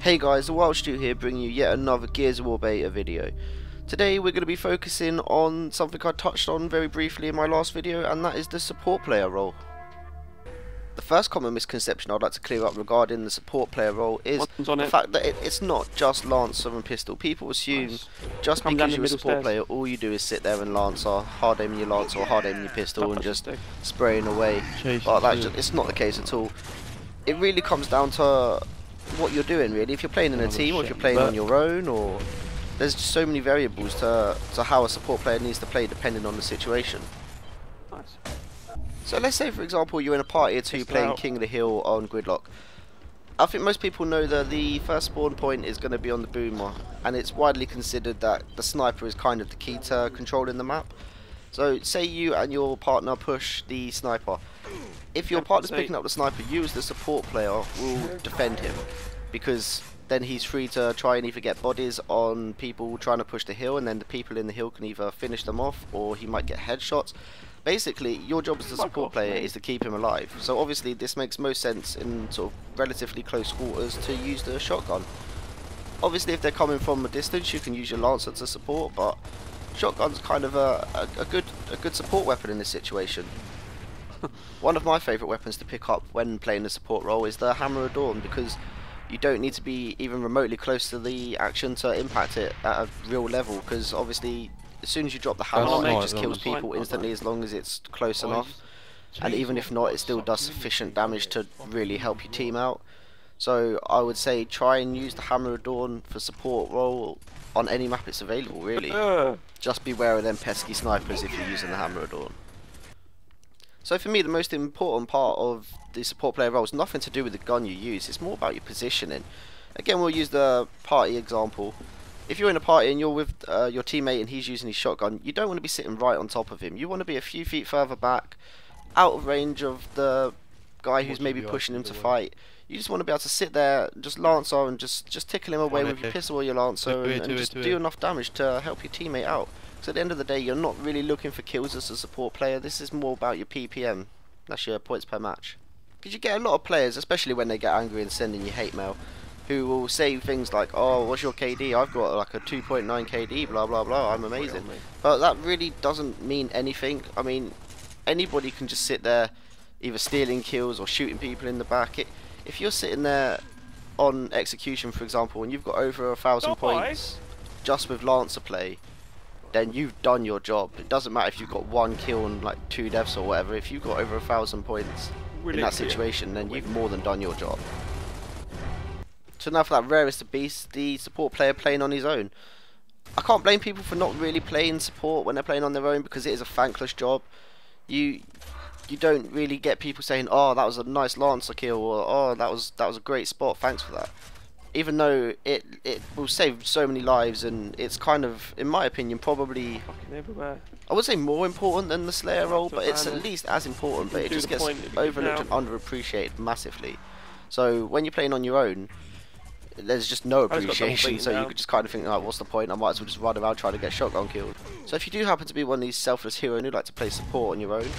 Hey guys, A Wild Stu here, bringing you yet another Gears of War beta video. Today we're going to be focusing on something I touched on very briefly in my last video, and that is the support player role. The first common misconception I'd like to clear up regarding the support player role is the fact that it's not just Lancer and Pistol. People assume just because you're a support player, all you do is sit there and Lancer, hard aiming your Lancer or hard aiming your pistol and just spraying away. But it's not the case at all. It really comes down to what you're doing, really. If you're playing in a team, or if you're playing on your own, or there's just so many variables to how a support player needs to play depending on the situation. Nice. So let's say, for example, you're in a party of two playing King of the Hill on Gridlock. I think most people know that the first spawn point is going to be on the boomer, and it's widely considered that the sniper is kind of the key to controlling the map. So say you and your partner push the sniper. If your partner's picking up the sniper, you as the support player will defend him, because then he's free to try and either get bodies on people trying to push the hill, and then the people in the hill can either finish them off, or he might get headshots. Basically, your job as the support player is to keep him alive. So obviously this makes most sense in sort of relatively close quarters to use the shotgun. Obviously if they're coming from a distance, you can use your Lancer to support, but shotgun's kind of a good support weapon in this situation. One of my favourite weapons to pick up when playing the support role is the Hammer of Dawn, because you don't need to be even remotely close to the action to impact it at a real level, because obviously as soon as you drop the hammer it just kills people instantly as long as it's close enough, and even if not, it still does sufficient damage to really help your team out. So I would say try and use the Hammer of Dawn for support role on any map it's available, really. Just beware of them pesky snipers if you're using the Hammer of Dawn. So for me, the most important part of the support player role is nothing to do with the gun you use, it's more about your positioning. Again, we'll use the party example. If you're in a party and you're with your teammate and he's using his shotgun, you don't want to be sitting right on top of him. You want to be a few feet further back, out of range of the guy who's maybe pushing him to fight. You just want to be able to sit there, just Lancer, and just tickle him away with your pistol or your Lancer, and just do enough damage to help your teammate out. So at the end of the day, you're not really looking for kills as a support player. This is more about your PPM. That's your points per match. Because you get a lot of players, especially when they get angry and sending you hate mail, who will say things like, "Oh, what's your KD? I've got like a 2.9 KD, blah blah blah, I'm amazing." But that really doesn't mean anything. I mean, anybody can just sit there either stealing kills or shooting people in the back. If you're sitting there on execution, for example, and you've got over 1,000 points just with Lancer play, then you've done your job. It doesn't matter if you've got 1 kill and like 2 deaths or whatever. If you've got over 1,000 points in that situation, then you've more than done your job. So now for that rarest of beasts, the support player playing on his own. I can't blame people for not really playing support when they're playing on their own, because it is a thankless job. You don't really get people saying, "Oh, that was a nice Lancer kill," or "Oh, that was a great spot, thanks for that." Even though it will save so many lives, and it's kind of, in my opinion, probably, I would say more important than the Slayer role, but it's at least as important, but it just gets overlooked and underappreciated massively. So when you're playing on your own, there's just no appreciation, so you could just kind of think, "Oh, what's the point? I might as well just run around trying to get shotgun killed." So if you do happen to be one of these selfless heroes who like to play support on your own,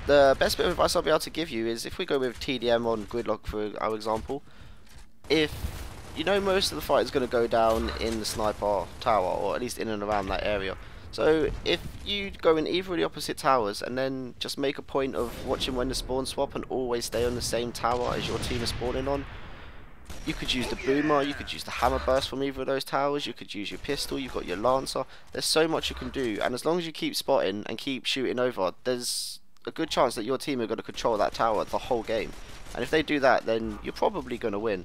the best bit of advice I'll be able to give you is, if we go with TDM on Gridlock for our example, if you know most of the fight is going to go down in the sniper tower, or at least in and around that area, so if you go in either of the opposite towers and then just make a point of watching when the spawn swap and always stay on the same tower as your team is spawning on, you could use the boomer, you could use the hammer burst from either of those towers, you could use your pistol, you've got your Lancer. There's so much you can do, and as long as you keep spotting and keep shooting over, there's a good chance that your team are going to control that tower the whole game. And if they do that, then you're probably going to win.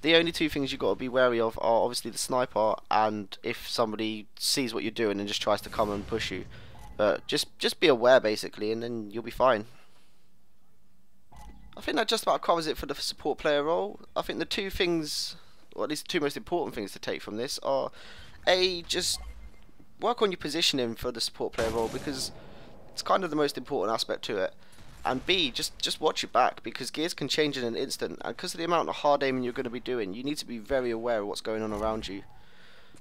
The only two things you've got to be wary of are obviously the sniper, and if somebody sees what you're doing and just tries to come and push you. But just be aware, basically, and then you'll be fine. I think that just about covers it for the support player role. I think the two things, or at least the two most important things to take from this are, A, just work on your positioning for the support player role, because it's kind of the most important aspect to it. And B, just watch your back, because gears can change in an instant, and because of the amount of hard aiming you're going to be doing, you need to be very aware of what's going on around you.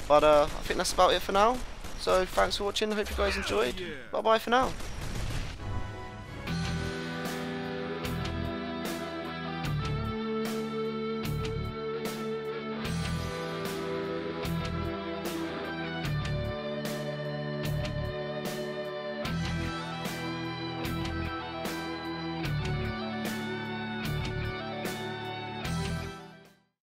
But I think that's about it for now. So thanks for watching, I hope you guys enjoyed. Bye bye for now.